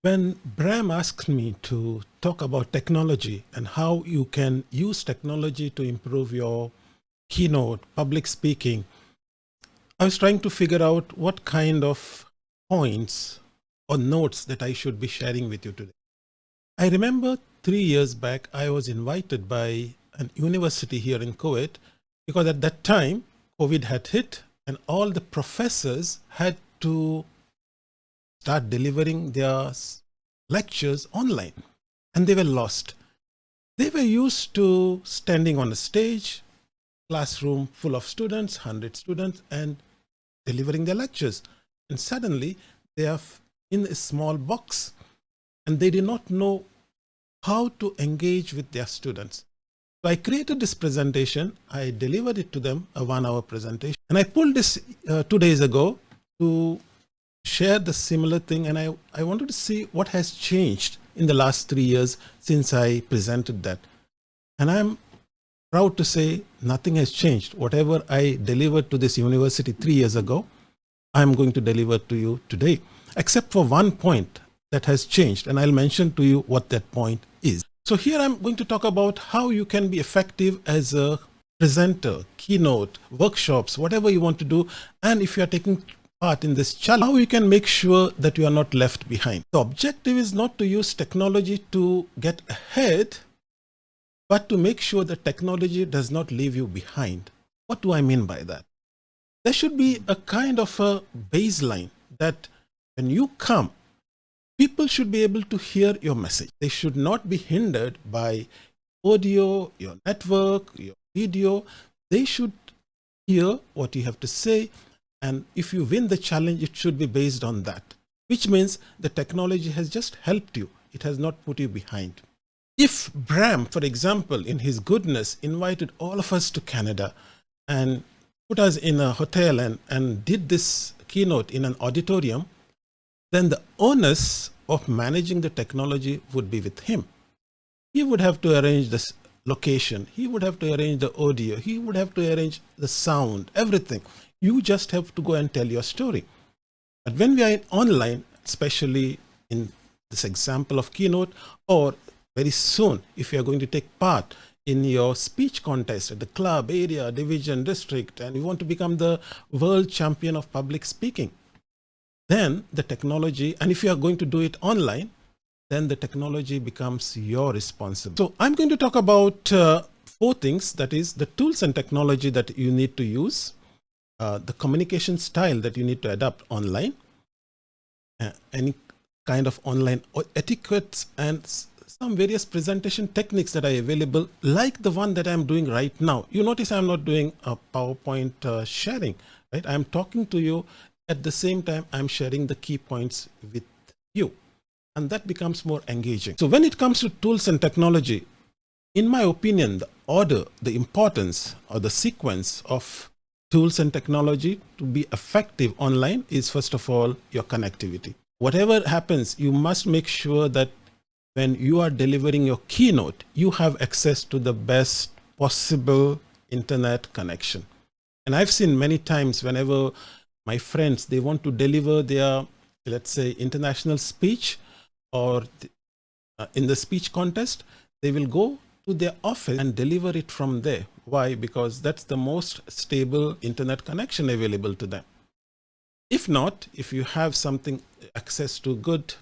When Bram asked me to talk about technology and how you can use technology to improve your keynote, public speaking, I was trying to figure out what kind of points or notes that I should be sharing with you today. I remember 3 years back, I was invited by an university here in Kuwait because at that time, COVID had hit and all the professors had to start delivering their lectures online and they were lost. They were used to standing on a stage, classroom full of students, 100 students, and delivering their lectures. And suddenly they are in a small box and they did not know how to engage with their students. So I created this presentation. I delivered it to them, a 1-hour presentation. And I pulled this 2 days ago to share the similar thing. And I wanted to see what has changed in the last 3 years since I presented that. And I'm proud to say nothing has changed. Whatever I delivered to this university 3 years ago, I'm going to deliver to you today, except for one point that has changed. And I'll mention to you what that point is. So here I'm going to talk about how you can be effective as a presenter, keynote, workshops, whatever you want to do. And if you are taking part in this challenge, how you can make sure that you are not left behind. The objective is not to use technology to get ahead, but to make sure that technology does not leave you behind. What do I mean by that? There should be a kind of a baseline that when you come, people should be able to hear your message. They should not be hindered by audio, your network, your video. They should hear what you have to say. And if you win the challenge, it should be based on that, which means the technology has just helped you. It has not put you behind. If Bram, for example, in his goodness, invited all of us to Canada and put us in a hotel and did this keynote in an auditorium, then the onus of managing the technology would be with him. He would have to arrange this location. He would have to arrange the audio. He would have to arrange the sound, everything. You just have to go and tell your story. But when we are online, especially in this example of keynote, or very soon, if you are going to take part in your speech contest at the club, area, division, district, and you want to become the world champion of public speaking, then the technology, and if you are going to do it online, then the technology becomes your responsibility. So I'm going to talk about 4 things, that is the tools and technology that you need to use, the communication style that you need to adapt online, any kind of online etiquettes, and some various presentation techniques that are available, like the one that I'm doing right now. You notice I'm not doing a PowerPoint sharing, right? I'm talking to you. At the same time, I'm sharing the key points with you, and that becomes more engaging. So when it comes to tools and technology, in my opinion, the order, the importance, or the sequence of tools and technology to be effective online is, first of all, your connectivity. Whatever happens, you must make sure that when you are delivering your keynote, you have access to the best possible internet connection. And I've seen many times whenever my friends, they want to deliver their, let's say, international speech or in the speech contest, they will go to their office and deliver it from there. Why? Because that's the most stable internet connection available to them. If not, if you have something, access to good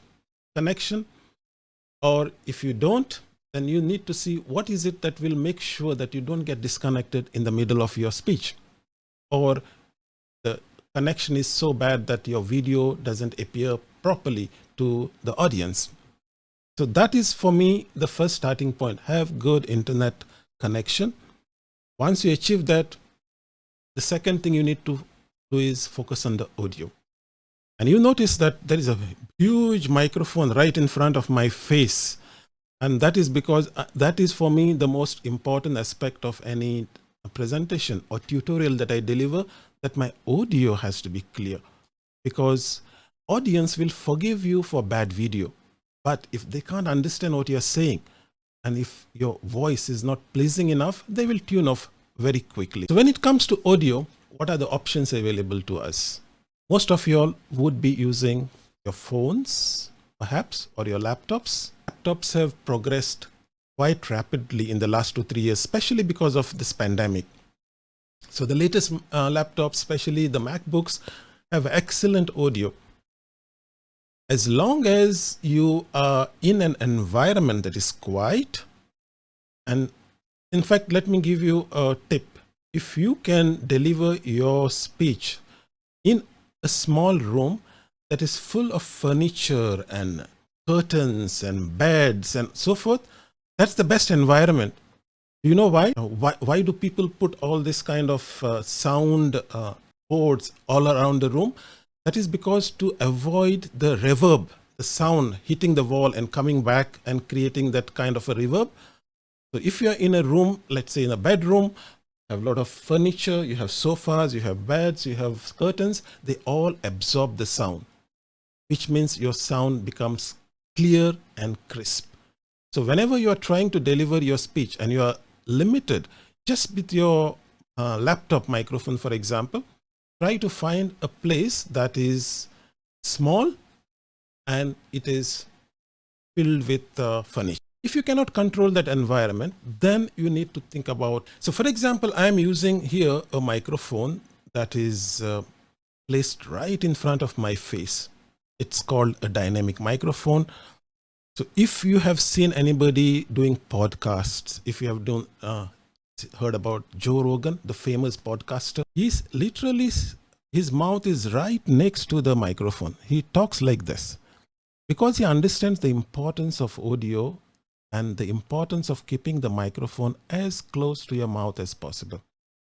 connection, or if you don't, then you need to see what is it that will make sure that you don't get disconnected in the middle of your speech, or the connection is so bad that your video doesn't appear properly to the audience. So that is, for me, the first starting point. Have good internet connection. Once you achieve that, the second thing you need to do is focus on the audio. And you notice that there is a huge microphone right in front of my face. And that is because that is, for me, the most important aspect of any presentation or tutorial that I deliver, that my audio has to be clear, because audience will forgive you for bad video. But if they can't understand what you're saying, and if your voice is not pleasing enough, they will tune off very quickly. So when it comes to audio, what are the options available to us? Most of you all would be using your phones, perhaps, or your laptops. Laptops have progressed quite rapidly in the last 2-3 years, especially because of this pandemic. So the latest laptops, especially the MacBooks, have excellent audio. As long as you are in an environment that is quiet, and in fact, let me give you a tip. If you can deliver your speech in a small room that is full of furniture and curtains and beds and so forth, that's the best environment. You know why? Why do people put all this kind of sound boards all around the room? That is because to avoid the reverb, the sound hitting the wall and coming back and creating that kind of a reverb. So if you're in a room, let's say in a bedroom, you have a lot of furniture, you have sofas, you have beds, you have curtains, they all absorb the sound, which means your sound becomes clear and crisp. So whenever you are trying to deliver your speech and you are limited just with your laptop microphone, for example, try to find a place that is small and it is filled with furniture. If you cannot control that environment, then you need to think about, so for example, I am using here a microphone that is placed right in front of my face. It's called a dynamic microphone. So if you have seen anybody doing podcasts, if you have heard about Joe Rogan, the famous podcaster, he's literally, his mouth is right next to the microphone. He talks like this because he understands the importance of audio and the importance of keeping the microphone as close to your mouth as possible.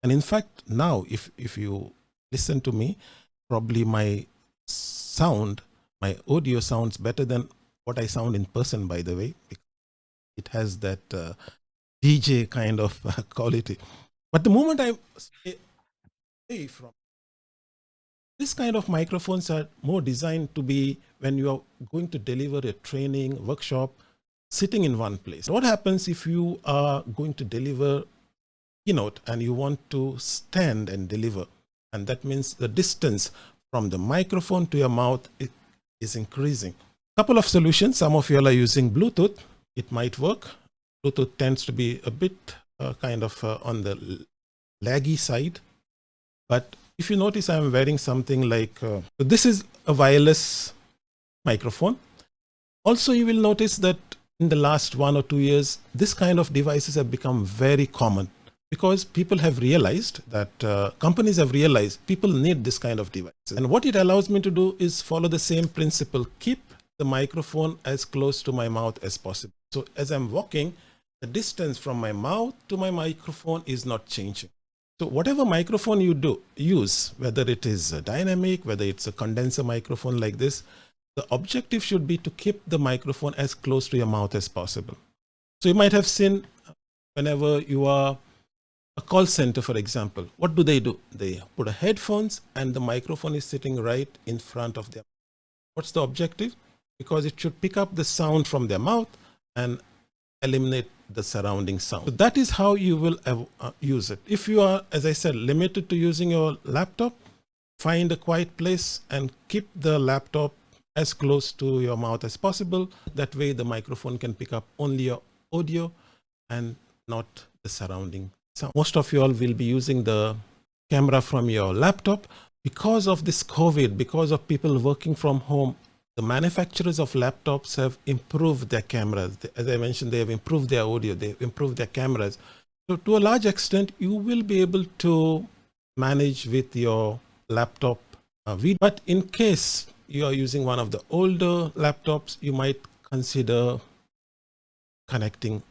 And in fact, now if you listen to me, probably my audio sounds better than what I sound in person, by the way. It has that DJ kind of quality. But the moment I say from this kind of microphones are more designed to be when you are going to deliver a training, workshop, sitting in one place. What happens if you are going to deliver keynote and you want to stand and deliver? And that means the distance from the microphone to your mouth is increasing. Couple of solutions. Some of you all are using Bluetooth. It might work. Bluetooth tends to be a bit kind of on the laggy side. But if you notice, I'm wearing something like, so this is a wireless microphone. Also, you will notice that in the last 1 or 2 years, this kind of devices have become very common because people have realized that companies have realized people need this kind of devices. And what it allows me to do is follow the same principle. Keep the microphone as close to my mouth as possible. So as I'm walking, the distance from my mouth to my microphone is not changing. So whatever microphone you use, whether it is a dynamic, whether it's a condenser microphone like this, the objective should be to keep the microphone as close to your mouth as possible. So you might have seen whenever you are a call center, for example, what do? They put a headphones and the microphone is sitting right in front of them. What's the objective? Because it should pick up the sound from their mouth and eliminate the surrounding sound. So that is how you will use it. If you are, as I said, limited to using your laptop, find a quiet place and keep the laptop as close to your mouth as possible. That way the microphone can pick up only your audio and not the surrounding sound. Most of you all will be using the camera from your laptop. Because of this COVID, because of people working from home, the manufacturers of laptops have improved their cameras. As I mentioned, they have improved their audio, they've improved their cameras. So to a large extent, you will be able to manage with your laptop video. But in case you are using one of the older laptops, you might consider connecting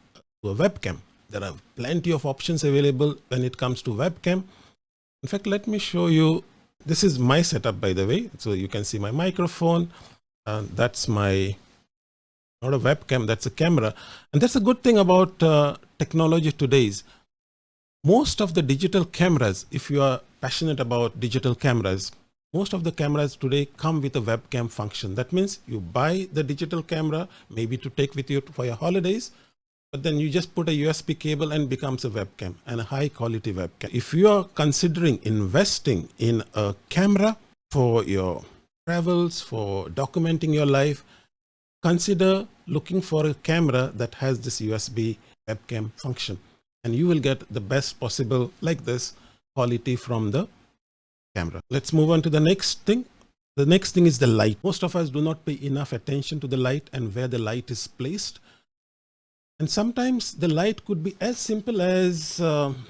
to a webcam. There are plenty of options available when it comes to webcam. In fact, let me show you. This is my setup, by the way. So you can see my microphone. That's my, not a webcam, that's a camera. And that's a good thing about technology today is most of the digital cameras, if you are passionate about digital cameras, most of the cameras today come with a webcam function. That means you buy the digital camera, maybe to take with you for your holidays, but then you just put a USB cable and becomes a webcam, and a high quality webcam. If you are considering investing in a camera for your travels, for documenting your life, consider looking for a camera that has this USB webcam function, and you will get the best possible, like this, quality from the camera. Let's move on to the next thing. The next thing is the light. Most of us do not pay enough attention to the light and where the light is placed. And sometimes the light could be as simple as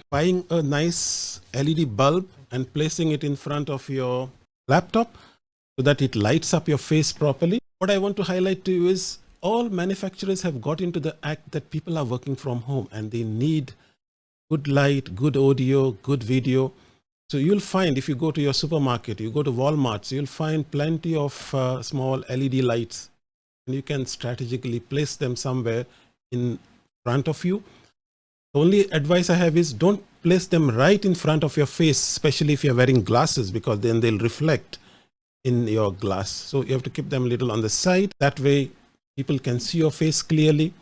buying a nice LED bulb and placing it in front of your laptop so that it lights up your face properly. What I want to highlight to you is all manufacturers have got into the act that people are working from home and they need good light, good audio, good video. So you'll find if you go to your supermarket, you go to Walmart, so you'll find plenty of small LED lights, and you can strategically place them somewhere in front of you. The only advice I have is don't place them right in front of your face, especially if you're wearing glasses, because then they'll reflect in your glass. So you have to keep them a little on the side. That way people can see your face clearly.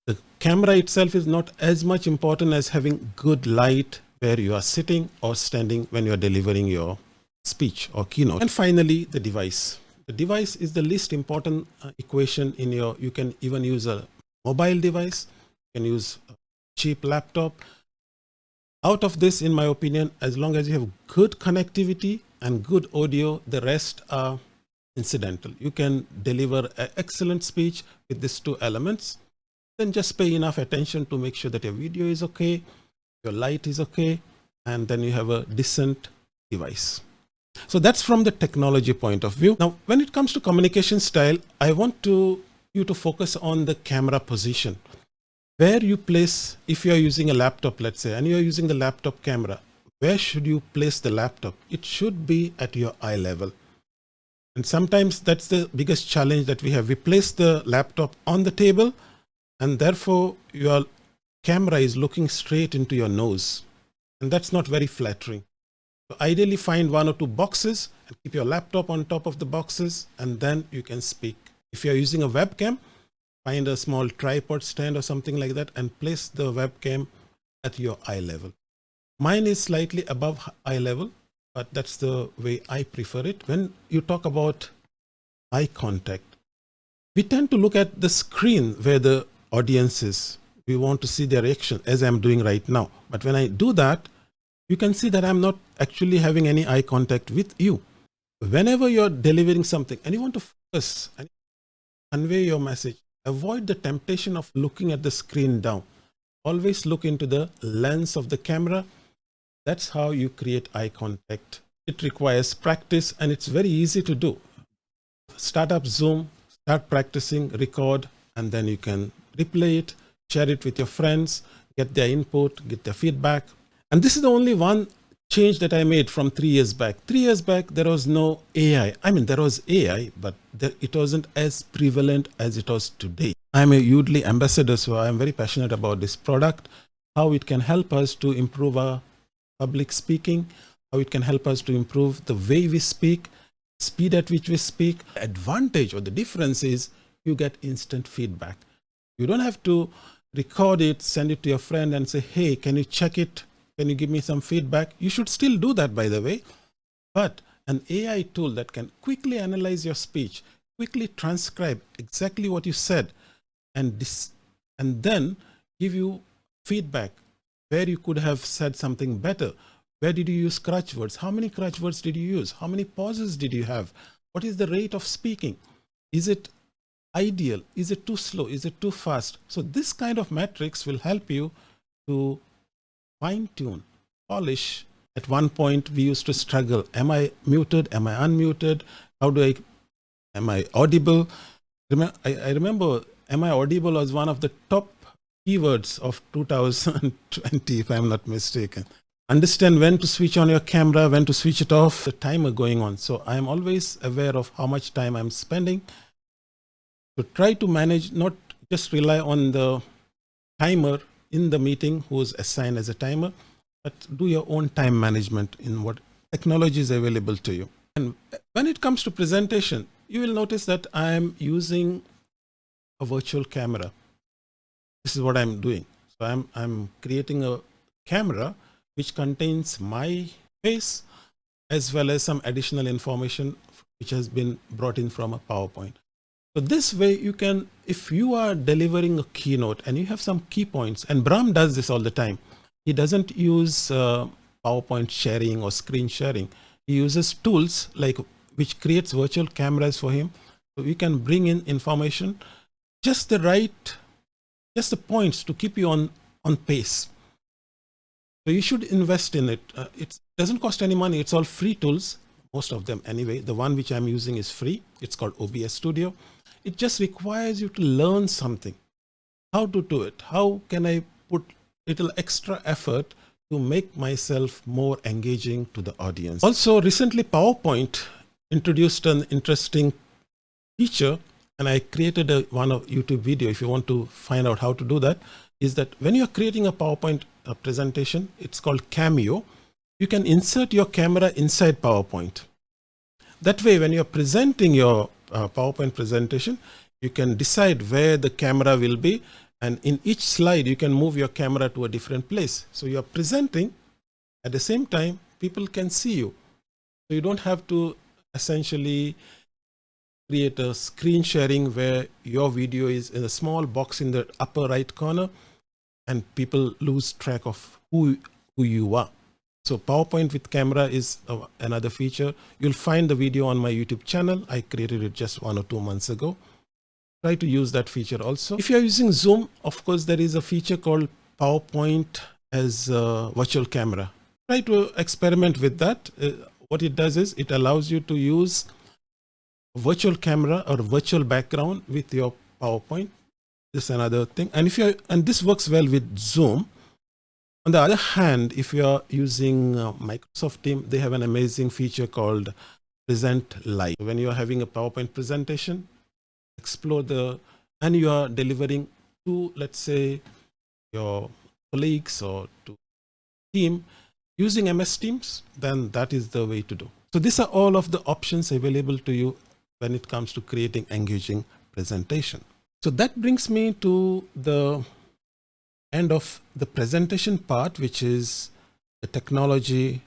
The camera itself is not as much important as having good light where you are sitting or standing when you're delivering your speech or keynote. And finally, the device. The device is the least important equation in your, you can even use a mobile device, you can use a cheap laptop. Out of this, in my opinion, as long as you have good connectivity and good audio, the rest are incidental. You can deliver an excellent speech with these two elements. Then just pay enough attention to make sure that your video is okay, your light is okay, and then you have a decent device. So that's from the technology point of view. Now, when it comes to communication style, I want you to focus on the camera position. Where you place, if you're using a laptop, let's say, and you're using the laptop camera, where should you place the laptop? It should be at your eye level. And sometimes that's the biggest challenge that we have. We place the laptop on the table, and therefore your camera is looking straight into your nose. And that's not very flattering. So ideally find one or two boxes and keep your laptop on top of the boxes, and then you can speak. If you're using a webcam, find a small tripod stand or something like that and place the webcam at your eye level. Mine is slightly above eye level, but that's the way I prefer it. When you talk about eye contact, we tend to look at the screen where the audience is. We want to see their reaction, as I'm doing right now. But when I do that, you can see that I'm not actually having any eye contact with you. Whenever you're delivering something and you want to focus and convey your message, avoid the temptation of looking at the screen down. Always look into the lens of the camera. That's how you create eye contact. It requires practice, and it's very easy to do. Start up Zoom, start practicing, record, and then you can replay it, share it with your friends, get their input, get their feedback. And this is the only one change that I made from 3 years back. 3 years back, there was no AI. I mean, there was AI, but it wasn't as prevalent as it was today. I'm a Udly ambassador, so I'm very passionate about this product, how it can help us to improve our public speaking, how it can help us to improve the way we speak, speed at which we speak. The advantage or the difference is you get instant feedback. You don't have to record it, send it to your friend and say, hey, can you check it? Can you give me some feedback? You should still do that, by the way. But an AI tool that can quickly analyze your speech, quickly transcribe exactly what you said, and then give you feedback where you could have said something better. Where did you use crutch words? How many crutch words did you use? How many pauses did you have? What is the rate of speaking? Is it ideal? Is it too slow? Is it too fast? So this kind of metrics will help you to fine-tune, polish. At one point, we used to struggle. Am I muted? Am I unmuted? Am I audible? I remember, am I audible was one of the top keywords of 2020, if I'm not mistaken. Understand when to switch on your camera, when to switch it off, the timer going on. So I'm always aware of how much time I'm spending. So try to manage, not just rely on the timer in the meeting who's assigned as a timer, but do your own time management in what technology is available to you. And when it comes to presentation, you will notice that I'm using a virtual camera. This is what I'm doing. So I'm creating a camera which contains my face as well as some additional information which has been brought in from a PowerPoint. So this way you can, if you are delivering a keynote and you have some key points, and Brahm does this all the time. He doesn't use PowerPoint sharing or screen sharing. He uses tools like which creates virtual cameras for him. So you can bring in information, just the points to keep you on pace. So you should invest in it. It doesn't cost any money. It's all free tools, most of them anyway. The one which I'm using is free. It's called OBS Studio. It just requires you to learn something, how to do it. How can I put little extra effort to make myself more engaging to the audience? Also, recently PowerPoint introduced an interesting feature, and I created one YouTube video. If you want to find out how to do that, is that when you're creating a PowerPoint presentation, it's called Cameo. You can insert your camera inside PowerPoint. That way, when you're presenting your PowerPoint presentation, you can decide where the camera will be, and in each slide you can move your camera to a different place. So you're presenting at the same time, people can see you. So you don't have to essentially create a screen sharing where your video is in a small box in the upper right corner and people lose track of who you are. So PowerPoint with camera is another feature. You'll find the video on my YouTube channel. I created it just 1 or 2 months ago. Try to use that feature also. If you're using Zoom, of course, there is a feature called PowerPoint as a virtual camera. Try to experiment with that. What it does is it allows you to use virtual camera or virtual background with your PowerPoint. This is another thing. And this works well with Zoom. On the other hand, if you are using Microsoft Teams, they have an amazing feature called Present Live. When you are having a PowerPoint presentation, and you are delivering to, let's say, your colleagues or to team using MS Teams, then that is the way to do. So these are all of the options available to you when it comes to creating engaging presentation. So that brings me to the end of the presentation part, which is the technology